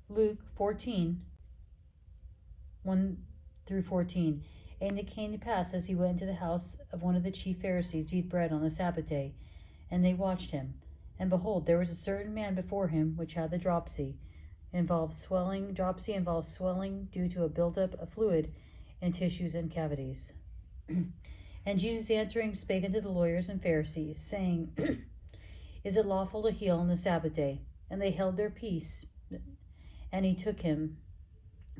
Luke 14, 1 through 14. And it came to pass, as he went into the house of one of the chief Pharisees to eat bread on the Sabbath day, and they watched him. And behold, there was a certain man before him which had the dropsy. Dropsy involves swelling due to a buildup of fluid in tissues and cavities. And Jesus answering spake unto the lawyers and Pharisees, saying, Is it lawful to heal on the Sabbath day? And they held their peace. And he took him,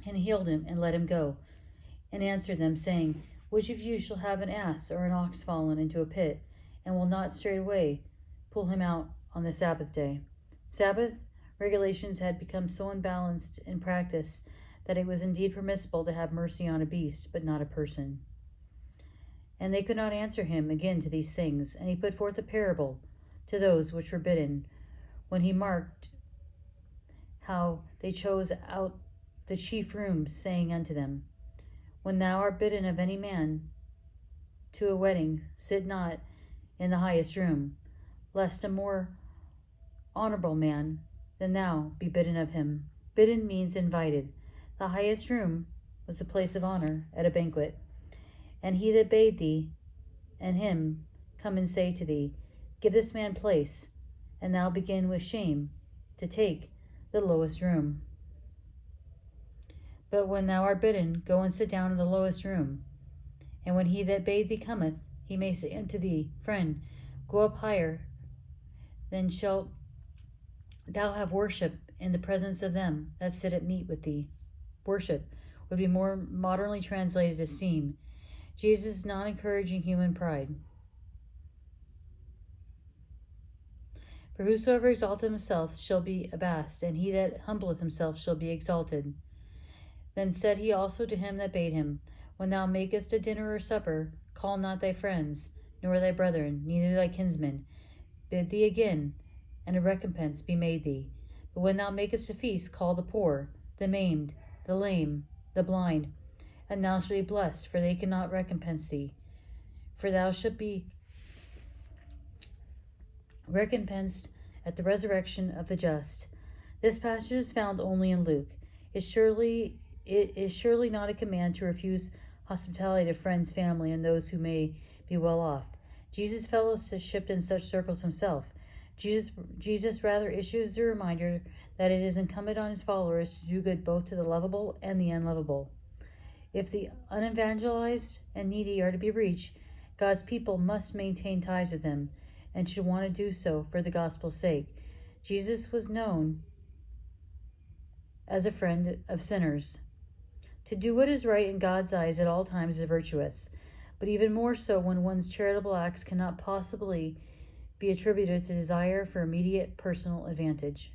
and healed him, and let him go. And answered them, saying, Which of you shall have an ass or an ox fallen into a pit, and will not straightway pull him out on the Sabbath day? Sabbath regulations had become so unbalanced in practice that it was indeed permissible to have mercy on a beast, but not a person. And they could not answer him again to these things. And he put forth a parable to those which were bidden, when he marked how they chose out the chief rooms, saying unto them, When thou art bidden of any man to a wedding, sit not in the highest room, lest a more honorable man than thou be bidden of him. Bidden means invited. The highest room was the place of honor at a banquet. And he that bade thee and him come and say to thee, Give this man place, and thou begin with shame to take the lowest room. But when thou art bidden, go and sit down in the lowest room. And when he that bade thee cometh, he may say unto thee, Friend, go up higher, then shalt thou have worship in the presence of them that sit at meat with thee. Worship would be more modernly translated esteem. Jesus is not encouraging human pride. For whosoever exalteth himself shall be abased, and he that humbleth himself shall be exalted. Then said he also to him that bade him, When thou makest a dinner or supper, call not thy friends, nor thy brethren, neither thy kinsmen. Bid thee again, and a recompense be made thee. But when thou makest a feast, call the poor, the maimed, the lame, the blind, and thou shalt be blessed, for they cannot recompense thee. For thou shalt be recompensed at the resurrection of the just. This passage is found only in Luke. It is surely not a command to refuse hospitality to friends, family, and those who may be well off. Jesus fellowshipped in such circles himself. Jesus rather issues a reminder that it is incumbent on his followers to do good both to the lovable and the unlovable. If the unevangelized and needy are to be reached, God's people must maintain ties with them, and should want to do so for the gospel's sake. Jesus was known as a friend of sinners. To do what is right in God's eyes at all times is virtuous, but even more so when one's charitable acts cannot possibly be attributed to desire for immediate personal advantage.